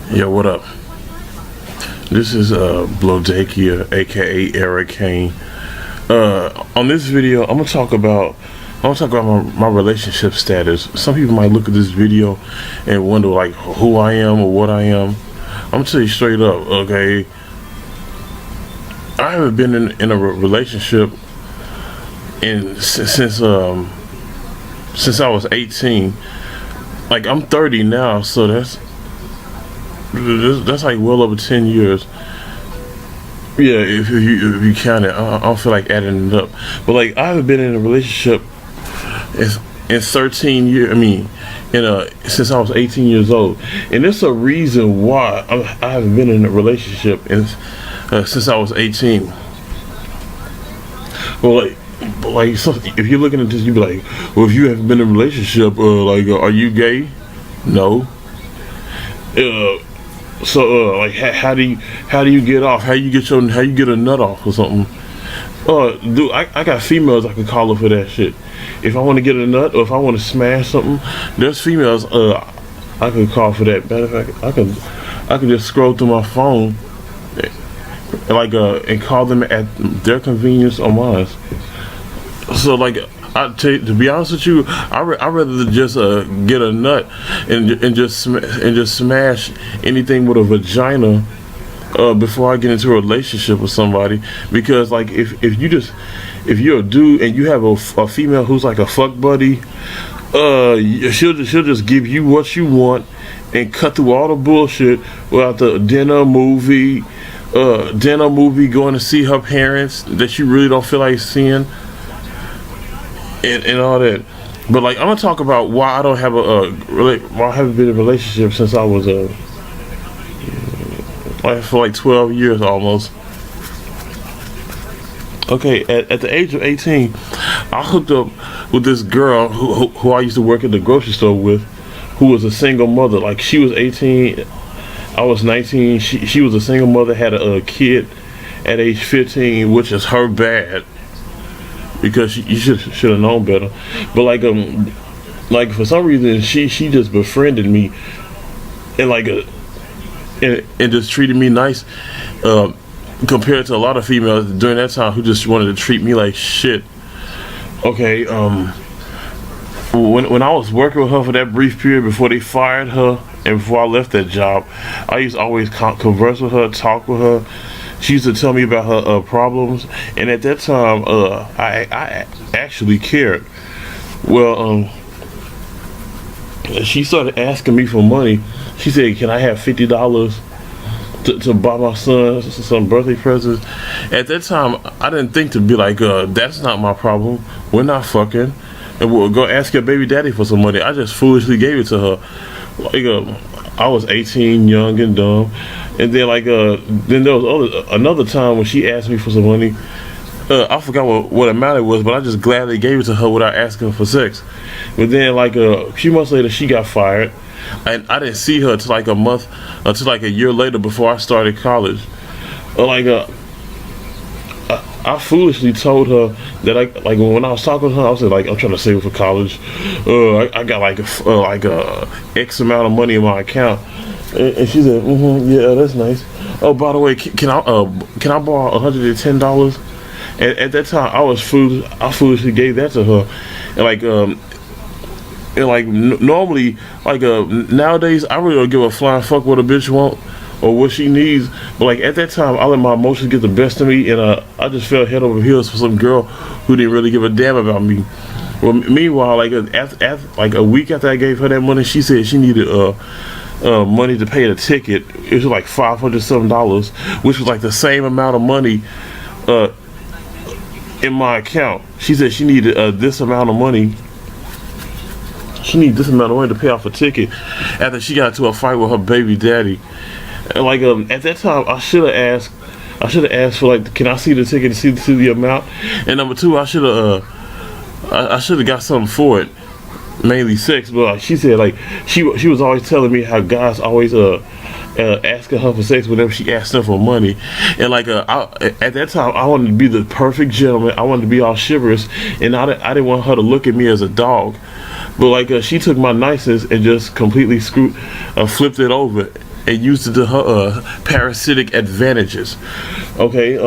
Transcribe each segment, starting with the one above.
Yo, what up? This is Blodachia, aka Eric Kane. On this video, I'm gonna talk about my relationship status. Some people might look at this video and wonder like who I am or what I am. I'm gonna tell you straight up, okay? I haven't been in a relationship since I was 18. Like, I'm 30 now, so that's like well over 10 years. Yeah, if you count it, I don't feel like adding it up. But like, I haven't been in a relationship in 13 years. I mean, since I was 18 years old, and there's a reason why I haven't been in a relationship since I was 18. But so if you're looking at this, you be like, well, if you haven't been in a relationship, are you gay? No. Like, how do you get off? How you get a nut off or something? Dude, I got females I can call up for that shit. If I want to get a nut or if I want to smash something, there's females I can call for that. Matter of fact, I can just scroll through my phone, and call them at their convenience or mine. So like, to be honest with you, I'd rather just get a nut and just smash anything with a vagina before I get into a relationship with somebody. Because like, if you're a dude and you have a female who's like a fuck buddy, she'll just give you what you want and cut through all the bullshit without the dinner movie, going to see her parents that you really don't feel like seeing. And all that. But like, I'm gonna talk about why I don't have why I haven't been in a relationship since I was for like 12 years almost. Okay, at the age of 18, I hooked up with this girl who I used to work at the grocery store with, who was a single mother. Like, she was 18, I was 19. She was a single mother, had a kid at age 15, which is her bad, because you should have known better. But like for some reason she just befriended me and and just treated me nice, compared to a lot of females during that time who just wanted to treat me like shit. Okay, when I was working with her for that brief period before they fired her and before I left that job, I used to always converse with her, talk with her. She used to tell me about her problems, and at that time, I actually cared. Well, she started asking me for money. She said, "Can I have $50 to buy my son some birthday presents?" At that time, I didn't think to be like, "That's not my problem. We're not fucking, and we'll go ask your baby daddy for some money." I just foolishly gave it to her. Like, I was 18, young and dumb. And then then there was another time when she asked me for some money. I forgot what amount it was, but I just gladly gave it to her without asking for sex. But then a few months later, she got fired, and I didn't see her until like a year later before I started college. I foolishly told her that when I was talking to her, I was like, I'm trying to save for college. I got like a X amount of money in my account. And she said, yeah, that's nice. Oh, by the way, can I borrow $110? And at that time, I foolishly gave that to her. And normally, nowadays, I really don't give a flying fuck what a bitch want or what she needs. But like, at that time, I let my emotions get the best of me, and I just fell head over heels for some girl who didn't really give a damn about me. Well, meanwhile, a week after I gave her that money, she said she needed money to pay the ticket. It was like $500 which was like the same amount of money in my account. She said she needed this amount of money. She needed this amount of money to pay off a ticket after she got into a fight with her baby daddy. And at that time, I should have asked for can I see the ticket to see the amount? And number two, I should have got something for it. Mainly sex. But she said she was always telling me how guys always asking her for sex whenever she asked them for money. And at that time, I wanted to be the perfect gentleman. I wanted to be all chivalrous, and I didn't want her to look at me as a dog. But she took my niceness and just completely flipped it over and used it to her parasitic advantages. Okay,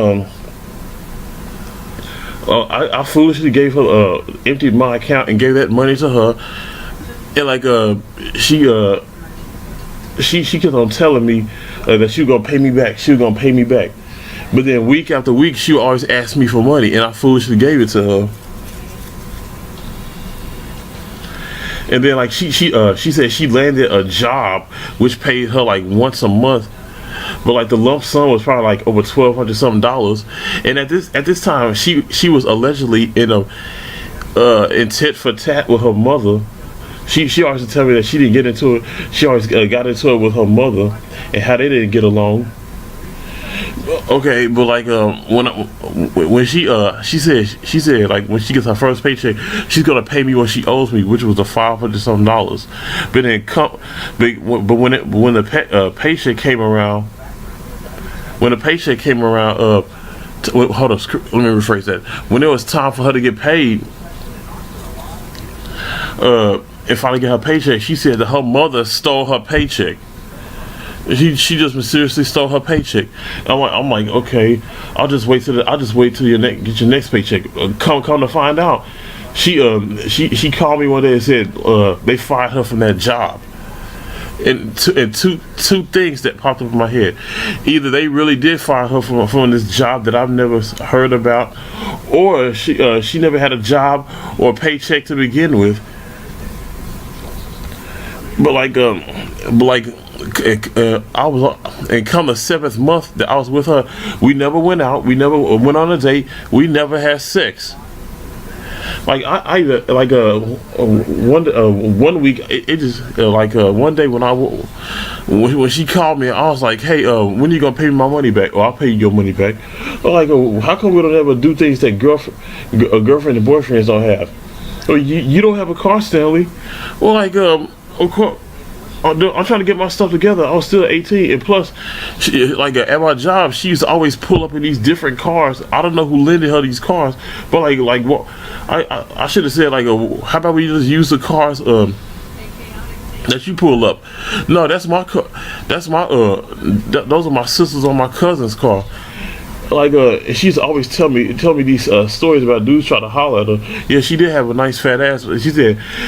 I foolishly gave her emptied my account and gave that money to her, and like she kept on telling me that she was gonna pay me back. She was gonna pay me back, but then week after week she would always ask me for money, and I foolishly gave it to her. And then like she said she landed a job which paid her like once a month, but like the lump sum was probably like over $1,200 something. And at this time she was allegedly in in tit for tat with her mother. She always tell me that she didn't get into it. She always got into it with her mother and how they didn't get along. Okay, but like when she said like when she gets her first paycheck, she's gonna pay me what she owes me, which was the $500 something. But then when the paycheck came around, hold on, let me rephrase that. When it was time for her to get paid, and finally get her paycheck, she said that her mother stole her paycheck. She just mysteriously stole her paycheck. I'm like, okay, I'll just wait till get your next paycheck. Come to find out, she called me one day and said they fired her from that job. And two things that popped up in my head: either they really did fire her from this job that I've never heard about, or she never had a job or a paycheck to begin with. But I was, and come the 7th month that I was with her, we never went out, we never went on a date, we never had sex. Like one week it just one day when she called me, I was like, hey, when are you gonna pay me my money back? Or I'll pay you your money back. I'm like, how come we don't ever do things that girlfriend and boyfriends don't have? Or you don't have a car, Stanley? Well, like of course, I'm trying to get my stuff together. I was still 18, and plus, at my job, she used to always pull up in these different cars. I don't know who lended her these cars, but like what? I should have said how about we just use the cars that you pull up? No, that's my car. Those are my sisters on my cousin's car. She used to always tell me these stories about dudes trying to holler at her. Yeah, she did have a nice fat ass.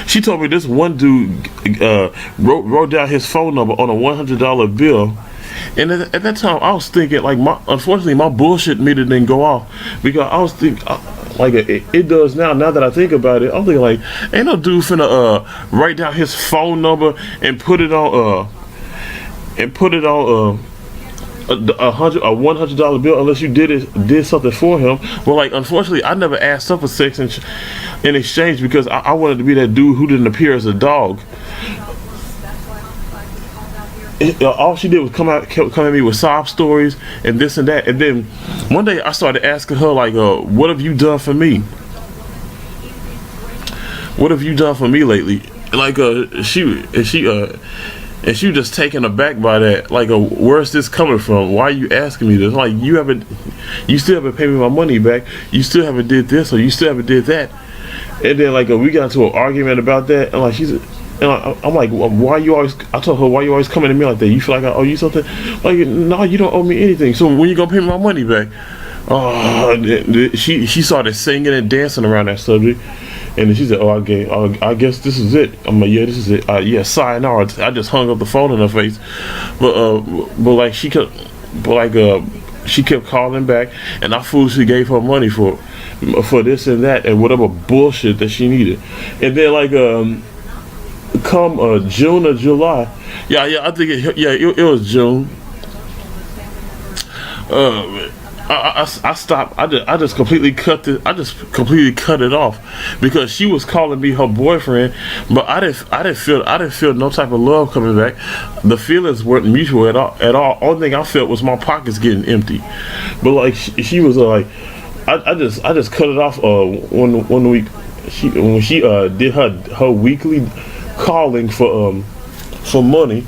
She told me this one dude wrote down his phone number on a $100 bill. And at that time, I was thinking unfortunately my bullshit meter didn't go off, because I was thinking it does now. Now that I think about it, I'm thinking ain't no dude finna write down his phone number and put it on a $100 bill unless you did something for him. But unfortunately, I never asked her for sex in exchange, because I wanted to be that dude who didn't appear as a dog. All she did was kept coming at me with sob stories and this and that. And then one day I started asking her what have you done for me? What have you done for me lately? And she was just taken aback by that. Where's this coming from? Why are you asking me this? You still haven't paid me my money back. You still haven't did this, or you still haven't did that. And then we got into an argument about that. And I'm like, why you always? I told her, why you always coming to me like that? You feel like I owe you something? No, you don't owe me anything. So when you gonna pay me my money back? She started singing and dancing around that subject. And then she said, I guess this is it. I'm like, yeah, this is it. Yeah, sayonara. I just hung up the phone in her face. She kept calling back, and I foolishly gave her money for this and that and whatever bullshit that she needed. And then come June or July, I think it was June. I stopped. I just completely cut it off, because she was calling me her boyfriend, but I didn't feel no type of love coming back. The feelings weren't mutual at all. Only thing I felt was my pockets getting empty. But she was I just cut it off one week. When she did her weekly calling for money.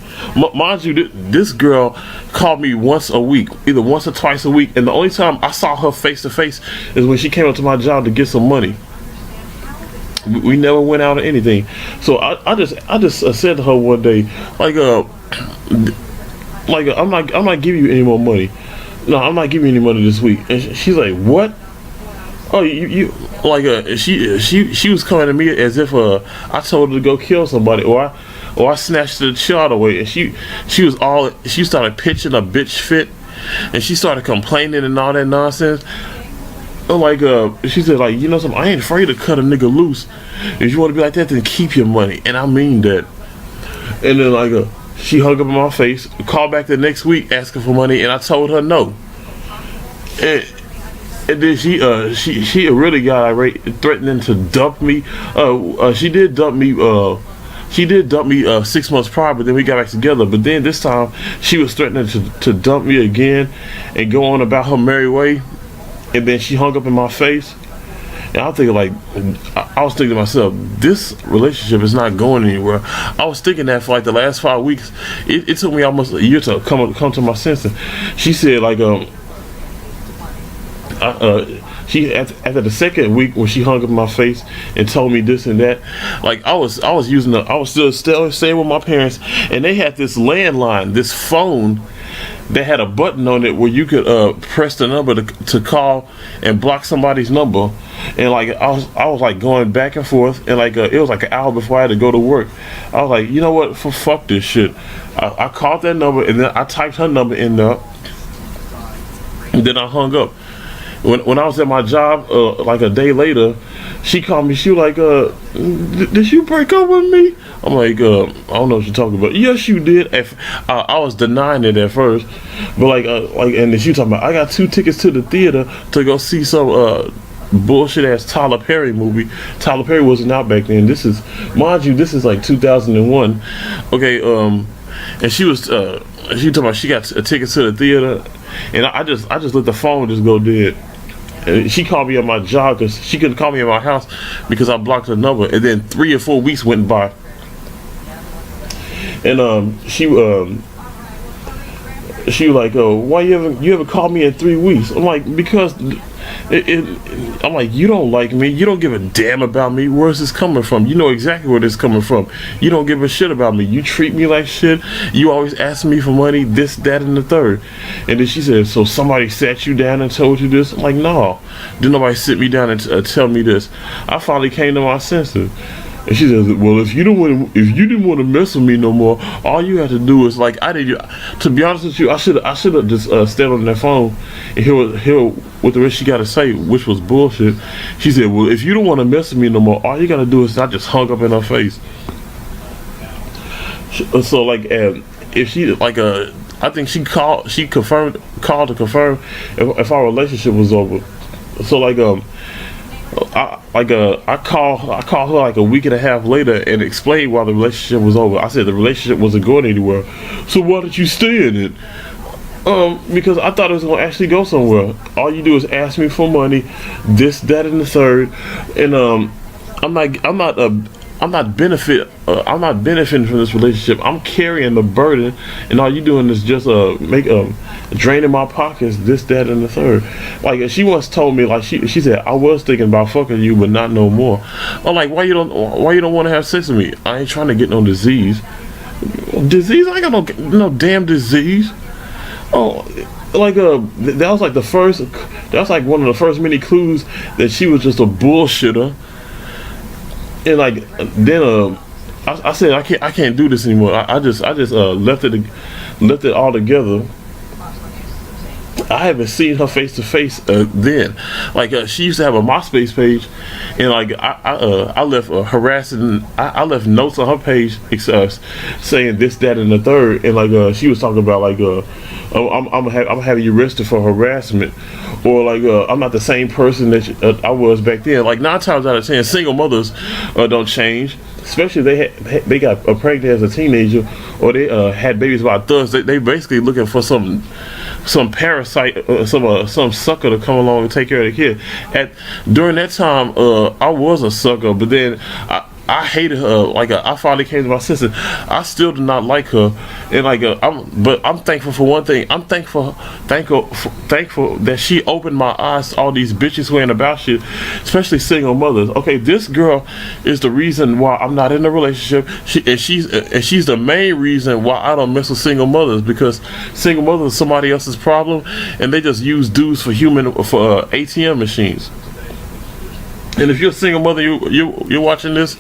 Mind you, this girl called me once a week, either once or twice a week, and the only time I saw her face to face is when she came up to my job to get some money. We never went out or anything. So I just said to her one day, Like I'm not giving you any more money. No, I'm not giving you any money this week. And she's like, what? Oh, you like she was coming to me as if I told her to go kill somebody, or I snatched the child away, and she started pitching a bitch fit, and she started complaining and all that nonsense. I'm like, she said, like, you know something, I ain't afraid to cut a nigga loose. If you want to be like that, then keep your money, and I mean that. And then like she hung up in my face, called back the next week asking for money, and I told her no. And then she really got irate, threatening to dump me. She did dump me. She did dump me 6 months prior, but then we got back together. But then this time she was threatening to dump me again and go on about her merry way. And then she hung up in my face. And I'm thinking, like, I was thinking to myself, this relationship is not going anywhere. I was thinking that for like the last 5 weeks. It took me almost a year to come to my senses. She said, like, she after the second week when she hung up in my face and told me this and that, like I was still staying with my parents, and they had this landline, this phone that had a button on it where you could press the number to call and block somebody's number. And like I was like going back and forth, and like it was like an hour before I had to go to work. I was like, you know what, fuck this shit. I called that number, and then I typed her number in there, and then I hung up. When I was at my job, like a day later, she called me. She was like, "Did you break up with me?" I'm like, "I don't know what you're talking about." Yes, you did. I was denying it at first, but like, and then she was talking about, I got 2 tickets to the theater to go see some bullshit ass Tyler Perry movie. Tyler Perry wasn't out back then. This is, mind you, this is like 2001. Okay, and she was talking about she got a ticket to the theater, and I just let the phone just go dead. And she called me at my job because she couldn't call me at my house because I blocked her number. And then 3 or 4 weeks went by, and she was like, why you haven't called me in 3 weeks? I'm like, because I'm like, you don't like me, you don't give a damn about me. Where's this coming from? You know exactly where this is coming from. You don't give a shit about me. You treat me like shit. You always ask me for money, this, that, and the third. And then she said, so somebody sat you down and told you this? I'm like, no, didn't nobody sit me down and tell me this. I finally came to my senses. And she says, well, if you didn't want to mess with me no more, all you have to do is, like, to be honest with you, I should have just stayed on that phone and hear what the rest she got to say, which was bullshit. She said, well, if you don't want to mess with me no more, all you got to do is, I just hung up in her face. So, like, if she, like, I think she called to confirm if our relationship was over. So, like, I called her like a week and a half later and explained why the relationship was over. I said the relationship wasn't going anywhere. So why did you stay in it? Because I thought it was gonna actually go somewhere. All you do is ask me for money, this, that, and the third, and I'm not benefiting from this relationship. I'm carrying the burden, and all you doing is just draining my pockets, this, that, and the third. Like, she once told me, like, she said, I was thinking about fucking you, but not no more. I'm like, why you don't want to have sex with me? I ain't trying to get no disease. Disease? I ain't got no damn disease. Oh, like that was like one of the first many clues that she was just a bullshitter. And like then I said I can't do this anymore. I just left it all together. I haven't seen her face to face then. Like she used to have a MySpace page, and like I left I left notes on her page saying this, that, and the third, and like she was talking about like I'm having you arrested for harassment, or like I'm not the same person that I was back then. Like 9 times out of 10, single mothers don't change. Especially they got pregnant as a teenager, or they had babies by thugs. They basically looking for some parasite, some sucker to come along and take care of the kid. During that time, I was a sucker, but then I hated her. Like I finally came to my senses. I still do not like her, and like but I'm thankful for one thing. I'm thankful that she opened my eyes to all these bitches who ain't about shit, especially single mothers. Okay, this girl is the reason why I'm not in a relationship. She's the main reason why I don't mess with single mothers, because single mothers is somebody else's problem, and they just use dudes for ATM machines. And if you're a single mother, you're watching this,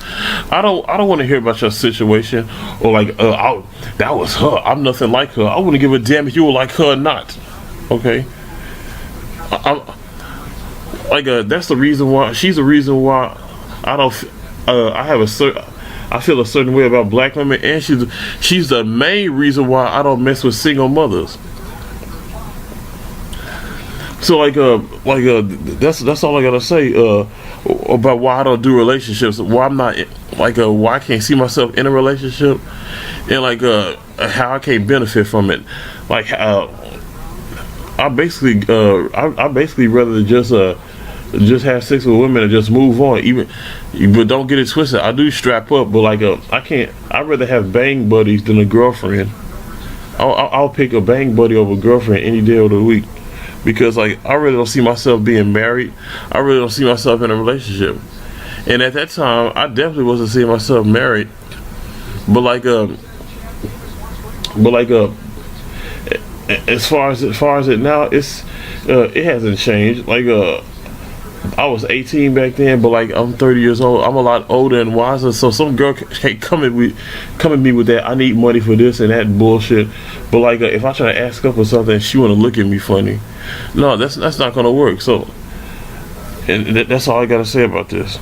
I don't want to hear about your situation, or like that was her. I'm nothing like her. I wouldn't give a damn if you were like her or not. Okay, I'm like that's the reason why she's the reason why I don't. I feel a certain way about black women, and she's the main reason why I don't mess with single mothers. So that's all I gotta say about why I don't do relationships. Why I'm not why I can't see myself in a relationship, and how I can't benefit from it. I basically rather just have sex with women and just move on. But don't get it twisted. I do strap up, but I can't. I'd rather have bang buddies than a girlfriend. I'll pick a bang buddy over a girlfriend any day of the week. Because I really don't see myself being married. I really don't see myself in a relationship. And at that time, I definitely wasn't seeing myself married. But as far as it now, it hasn't changed. I was 18 back then, but I'm 30 years old. I'm a lot older and wiser. So some girl can't come at me with that. I need money for this and that bullshit. But if I try to ask her for something, she want to look at me funny. No, that's not gonna work. So, and that's all I gotta say about this.